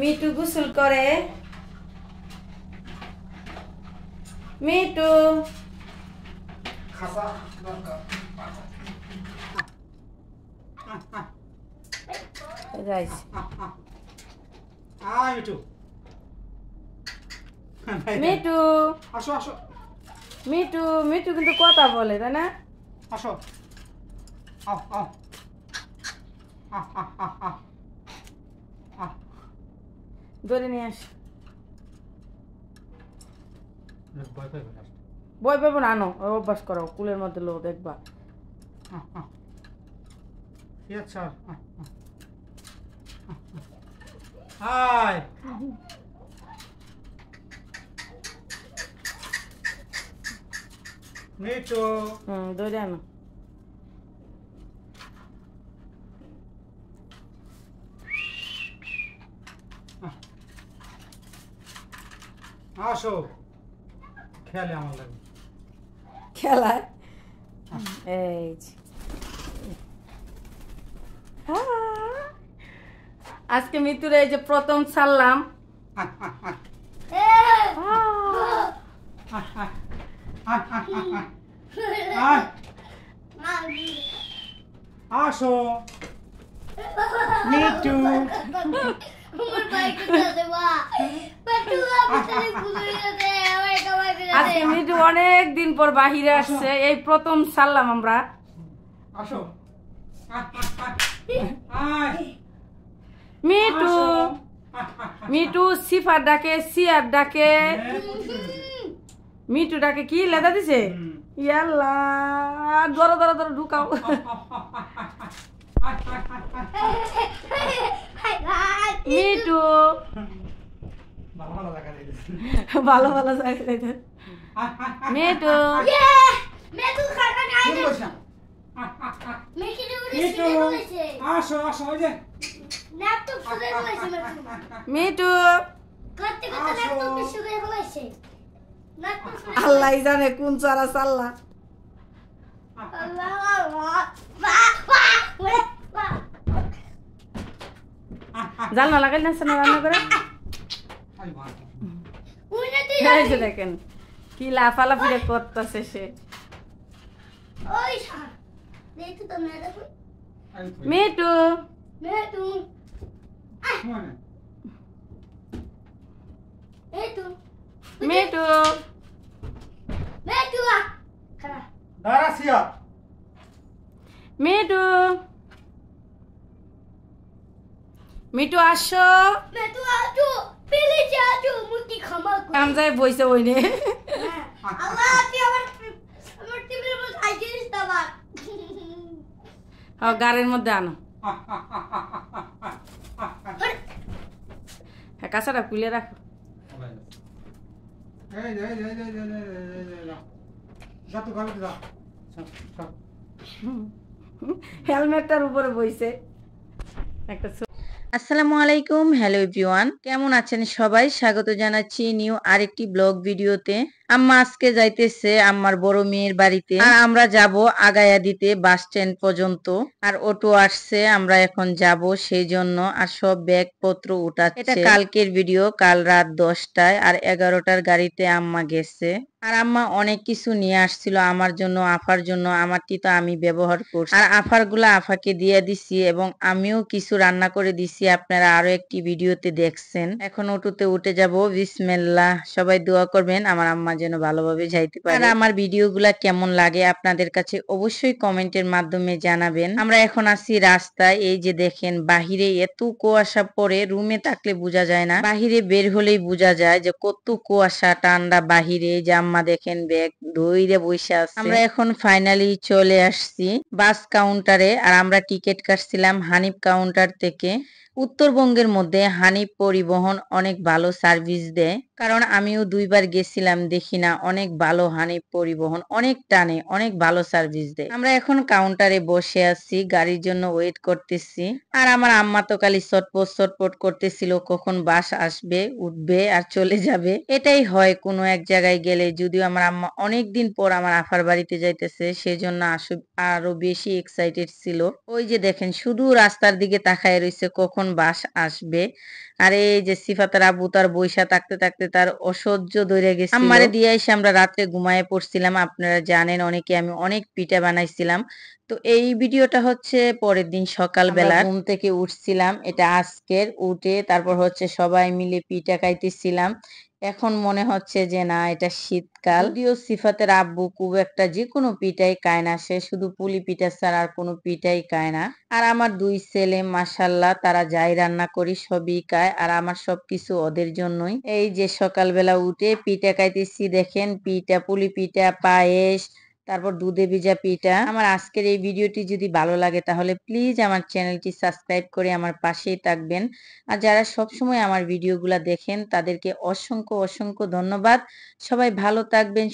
Me too গোসল করে। Me too me too আসো আসো মিটু মিটু কিন্তু কথা বলে, তাই না? আসো আও আও ধরে নিয়ে আস। বই পাবো না, আনো অভ্যাস করো, কুলের মধ্যে লো দেখবা। হাই মিটু ধরে আনো। আসো খেলে আমার লাগে খেলায় এই আজকে মিতুর এই যে প্রথম ছাড়লাম। আসো মিটু আজকে মিটু অনেক দিন পর বাহিরে আসছে, এই প্রথম ছাড়লাম আমরা। আসো মিটু মিটু সিফার ডাকে, সিয়ার ডাকে, মিটু ডাকে। কি লেদা দিছে? ইয়াল্লা ধরো ধরো ধরো ঢুকাও। মিটু ভালো ভালো জায়গা যাইতে। মিটু আসো আসো ওই যে মিটু আল্লাহ জানে কোন চারা চাল্লা। জানলা লাগাই না রান্না করে। দেখেন কি লাফালাফি করতেছে সে। মিটু মিটু মিটু মিটু আসো। আমি যাই বইছে ওই নে। গাড়ির মধ্যে আনো। হ্যাঁ কাঁচাটা খুলে রাখো। হেলমেটটার উপরে বইছে একটা। আসসালামু আলাইকুম, হ্যালো এভরিওয়ান, কেমন আছেন সবাই? স্বাগত জানাচ্ছি নিউ আরেকটি ব্লগ ভিডিওতে। আম্মা আজকে যাইতেছে আম্মার বড় মেয়ের বাড়িতে, আর আমরা যাব আগায়া দিতে বাস স্ট্যান্ড পর্যন্ত। আর অটো আসছে, আমরা এখন যাব সেই জন্য। আর সব ব্যাগ পত্র উঠাচ্ছে। এটা কালকের ভিডিও, কাল রাত 10টায় আর 11টার গাড়িতে আম্মা গেছে। আর আম্মা অনেক কিছু নিয়ে আসছিল আমার জন্য, আফার জন্য। আমারটি তো আমি ব্যবহার করছি, আর আফার গুলা আফাকে দিয়ে দিছি এবং আমিও কিছু রান্না করে দিছি। আপনারা আরো একটি ভিডিওতে দেখছেন। এখন অটোতে উঠে যাব। বিসমিল্লাহ, সবাই দোয়া করবেন আমার আম্মা যেন ভালোভাবে যাইতে পারে। আর আমার ভিডিওগুলা কেমন লাগে আপনাদের কাছে অবশ্যই কমেন্টের মাধ্যমে জানাবেন। আমরা এখন আছি রাস্তায়। এই যে দেখেন বাহিরে এত কুয়াশা পড়ে, রুমে থাকলে বোঝা যায় না, বাহিরে বের হলেই বোঝা যায় যে কত কুয়াশা ঠান্ডা বাহিরে। যে আম্মা দেখেন ব্যাগ ধইরে বসে আছে। আমরা এখন ফাইনালি চলে আসছি বাস কাউন্টারে। আর আমরা টিকিট কাটছিলাম হানিফ কাউন্টার থেকে। উত্তরবঙ্গের মধ্যে হানিফ পরিবহন অনেক ভালো সার্ভিস দেয়, কারণ আমিও 2বার গেছিলাম, দেখি না অনেক ভালো। হানিফ পরিবহন অনেক টানে, অনেক ভালো সার্ভিস দেয়। আমরা এখন কাউন্টারে বসে আছি, গাড়ির জন্য ওয়েট করতেছি। আর আমার আম্মা তো খালি চটপট চটপট করতেছিল, কখন বাস আসবে, উঠবে আর চলে যাবে। এটাই হয় কোনো এক জায়গায় গেলে। যদিও আমার আম্মা অনেকদিন পর আমার আফার বাড়িতে যাইতেছে, সেজন্য আরো বেশি এক্সাইটেড ছিল। ওই যে দেখেন শুধু রাস্তার দিকে তাকায় রয়েছে, কখন বাস আসবে। আর এই যে সিফাতের আব্বু তার বইসা থাকতে থাকতে তার অসহ্য ধরে গেছিল। আমারে দিয়ে এসে আমরা রাত্রে ঘুমায়ে পড়ছিলাম। আপনারা জানেন অনেকে আমি অনেক পিঠা বানাইছিলাম। তো এই ভিডিওটা হচ্ছে পরের দিন সকালবেলা ঘুম থেকে উঠছিলাম, এটা আজকের। উঠে তারপর হচ্ছে সবাই মিলে পিঠা খাইতেছিলাম। এখন মনে হচ্ছে যে না, এটা শীতকাল। যদিও সিফাতের আব্বু খুব একটা যে কোনো পিঠাই খায় না, সে শুধু পুলি পিঠা ছাড়া আর কোনো পিঠাই খায় না। আর আমার দুই ছেলে মাশাআল্লাহ, তারা যাই রান্না করি সবই খায়, আর আমার সবকিছু ওদের জন্যই। এই যে সকালবেলা উঠে পিঠা খাইতেছি, দেখেন পিঠা, পুলি পিঠা, পায়েস, তারপর দুধে ভিজা পিঠা। আমার আজকের এই ভিডিওটি যদি ভালো লাগে তাহলে প্লিজ আমার চ্যানেলটি সাবস্ক্রাইব করে আমার পাশেই থাকবেন। আর যারা সবসময় আমার ভিডিওগুলা দেখেন তাদেরকে অসংখ্য অসংখ্য ধন্যবাদ। সবাই ভালো থাকবেন।